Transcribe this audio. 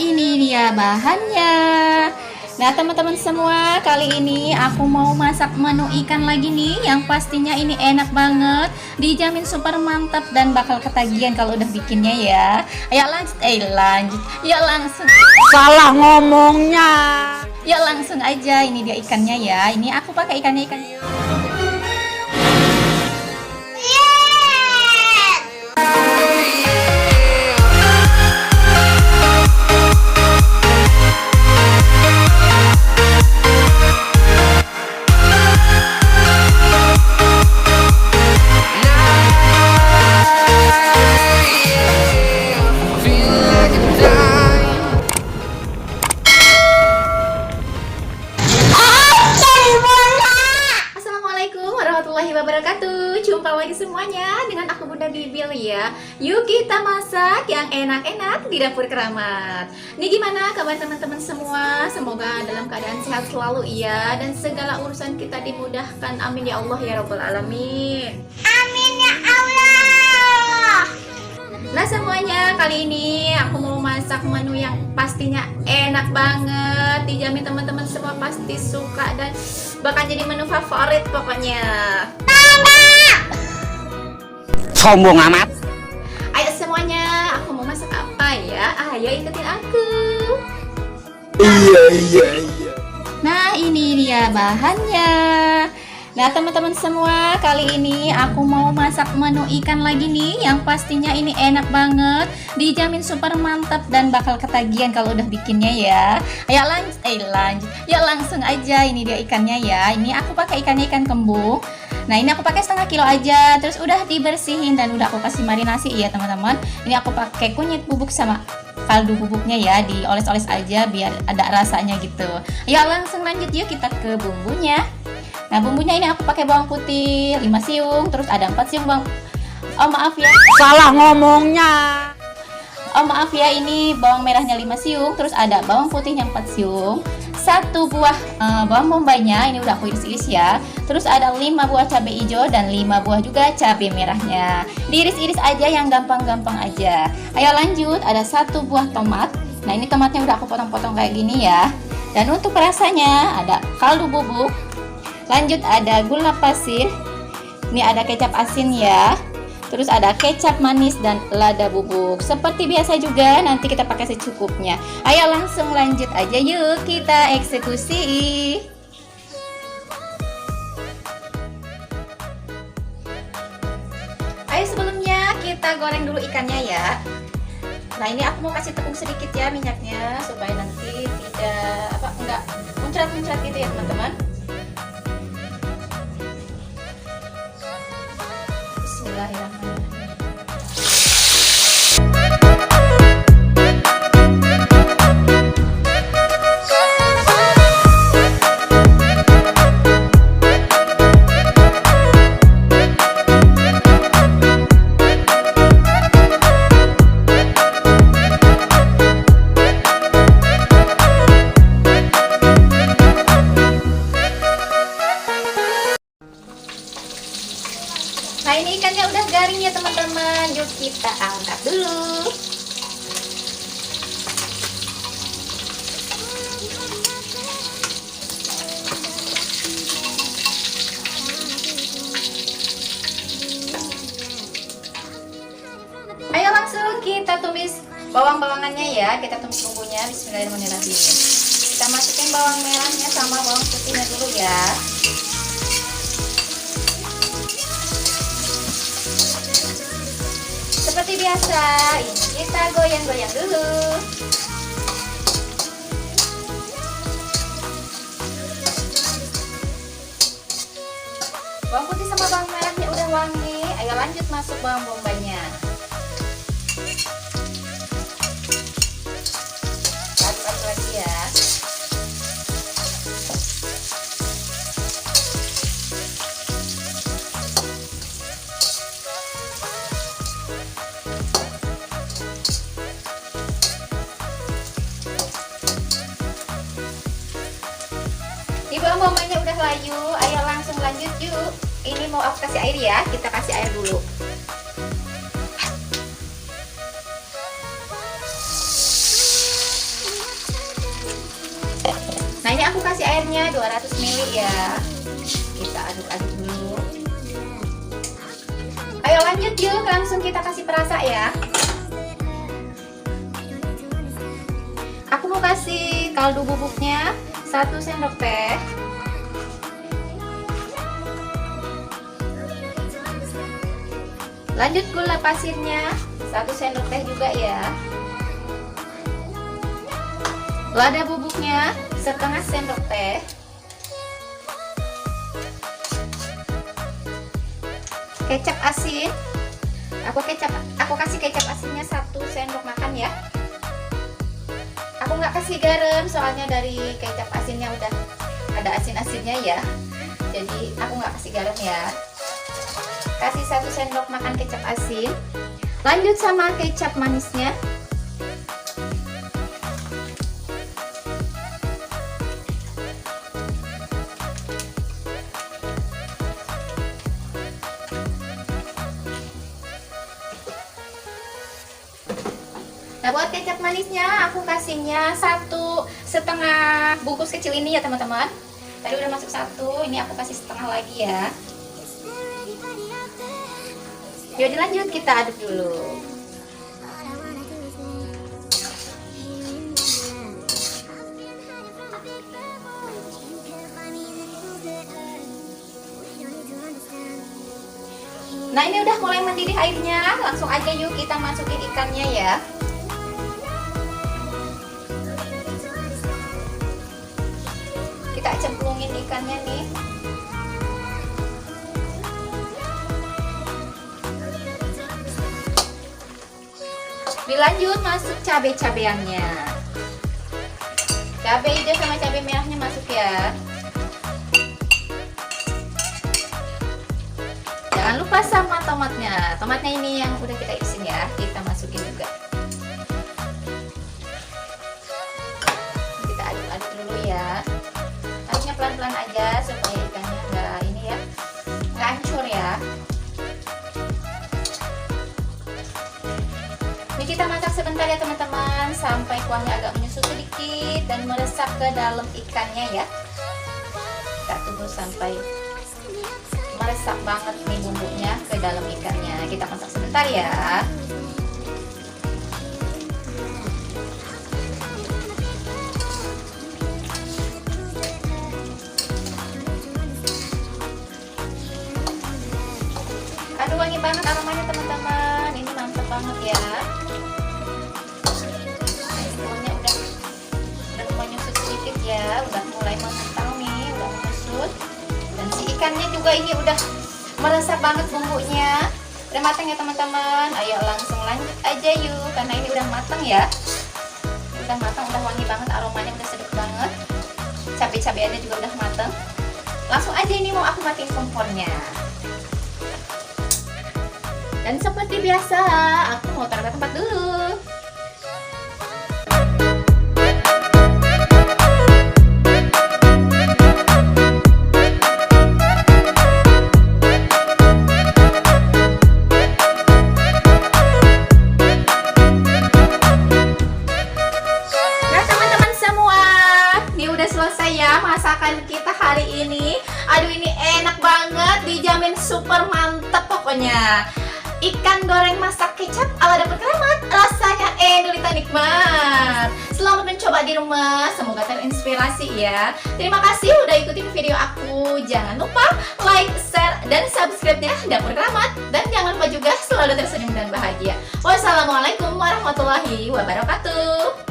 ini dia bahannya. Nah, teman-teman semua, kali ini aku mau masak menu ikan lagi nih, yang pastinya ini enak banget, dijamin super mantap dan bakal ketagihan kalau udah bikinnya ya. Ayo lanjut, ya langsung. Salah ngomongnya. Ya langsung aja, ini dia ikannya ya. Ini aku pakai ikan. Warahmatullahi wabarakatuh. Jumpa lagi semuanya dengan aku Bunda Bibil ya. Yuk kita masak yang enak-enak di dapur keramat. Nih, gimana kabar teman-teman semua? Semoga dalam keadaan sehat selalu ya, dan segala urusan kita dimudahkan. Amin ya Allah ya Rabbal Alamin. Amin ya Allah. Nah semuanya, kali ini aku mau masak menu yang pastinya enak banget, dijamin teman-teman semua pasti suka dan bakal jadi menu favorit pokoknya. Sombong amat. Ayo semuanya, aku mau masak apa ya? Ayo ikutin aku. Iya. Nah, ini dia bahannya. Nah, teman-teman semua, kali ini aku mau masak menu ikan lagi nih, yang pastinya ini enak banget, dijamin super mantap dan bakal ketagihan kalau udah bikinnya ya. Ayo lanjut, ya langsung aja, ini dia ikannya ya. Ini aku pakai ikan kembung. Nah, ini aku pakai setengah kilo aja, terus udah dibersihin dan udah aku kasih marinasi ya teman-teman. Ini aku pakai kunyit bubuk sama kaldu bubuknya ya, dioles-oles aja biar ada rasanya gitu. Ya langsung lanjut yuk kita ke bumbunya. Nah, bumbunya ini aku pakai bawang putih 5 siung, terus ada 4 siung bawang. Oh maaf ya. Salah ngomongnya. Oh maaf ya, ini bawang merahnya 5 siung, terus ada bawang putihnya 4 siung, 1 buah bawang bombaynya, ini udah aku iris-iris ya. Terus ada 5 buah cabai hijau dan 5 buah juga cabai merahnya. Diiris-iris aja yang gampang-gampang aja. Ayo lanjut, ada 1 buah tomat. Nah, ini tomatnya udah aku potong-potong kayak gini ya. Dan untuk rasanya ada kaldu bubuk. Lanjut ada gula pasir. Ini ada kecap asin ya. Terus ada kecap manis dan lada bubuk. Seperti biasa juga, nanti kita pakai secukupnya. Ayo langsung lanjut aja yuk kita eksekusi. Ayo sebelumnya kita goreng dulu ikannya ya. Nah, ini aku mau kasih tepung sedikit ya minyaknya, supaya nanti tidak enggak muncrat-muncrat gitu ya teman-teman. Bismillahirrahmanirrahim. Nah, ini ikannya udah garing ya teman-teman. Yuk kita angkat dulu. Ayo langsung kita tumis bawang-bawangannya ya. Kita tumis bumbunya. Bismillahirrahmanirrahim. Kita masukin bawang merahnya sama bawang putihnya dulu ya. Seperti biasa, ini kita goyang-goyang dulu. Bawang putih sama bawang merahnya udah wangi. Ayo lanjut masuk bawang bombaynya. Aduk lagi ya. Di bawang bombaynya udah layu, ayo langsung lanjut yuk. Ini mau aku kasih air ya, kita kasih air dulu. Ini aku kasih airnya 200 ml ya. Kita aduk-aduk dulu. Ayo lanjut yuk, langsung kita kasih perasa ya. Aku mau kasih kaldu bubuknya 1 sendok teh. Lanjut gula pasirnya 1 sendok teh juga ya. Lada bubuknya setengah sendok teh. Kecap asin. Aku kasih kecap asinnya 1 sendok makan ya. Aku nggak kasih garam soalnya dari kecap asinnya udah ada asin-asinnya ya. Jadi aku nggak kasih garam ya. Kasih 1 sendok makan kecap asin. Lanjut sama kecap manisnya. Nah, buat kecap manisnya aku kasihnya 1,5 bungkus kecil ini ya teman-teman. Tadi udah masuk 1, ini aku kasih setengah lagi ya. Yuk dilanjut, kita aduk dulu. Nah, ini udah mulai mendidih airnya. Langsung aja yuk kita masukin ikannya ya. Kita cemplungin ikannya nih. Dilanjut masuk cabai-cabeannya. Cabai hijau sama cabai merahnya masuk ya. Jangan lupa sama tomatnya. Tomatnya ini yang udah kita irisin ya, kita masukin juga. Kita aduk-aduk dulu ya. Aduknya pelan-pelan aja supaya ikannya nggak ini ya, nggak hancur ya. Ini kita masak sebentar ya teman-teman, sampai kuahnya agak menyusut sedikit dan meresap ke dalam ikannya ya. Kita tunggu sampai meresap banget nih bumbunya ke dalam ikannya. Kita masak sebentar ya. Aduh, wangi banget aromanya teman-teman. Ini mantap banget ya. Kuahnya udah menyusut sedikit ya, udah mulai mengental nih, udah menyusut. Dan si ikannya juga ini udah meresap banget bumbunya. Udah matang ya teman-teman. Ayo langsung lanjut aja yuk, karena ini udah matang ya. Udah matang, udah wangi banget, aromanya udah sedap banget. Cabai-cabeannya juga udah matang. Langsung aja ini mau aku matiin kompornya. Dan seperti biasa, aku mau taruh ke tempat dulu. Selesai ya masakan kita hari ini. Aduh, ini enak banget, dijamin super mantap pokoknya. Ikan goreng masak kecap ala dapur keramat, rasanya enak nikmat. Selamat mencoba di rumah, semoga terinspirasi ya. Terima kasih udah ikutin video aku. Jangan lupa like, share, dan subscribe-nya Dapur Keramat. Dan jangan lupa juga selalu tersenyum dan bahagia. Wassalamualaikum warahmatullahi wabarakatuh.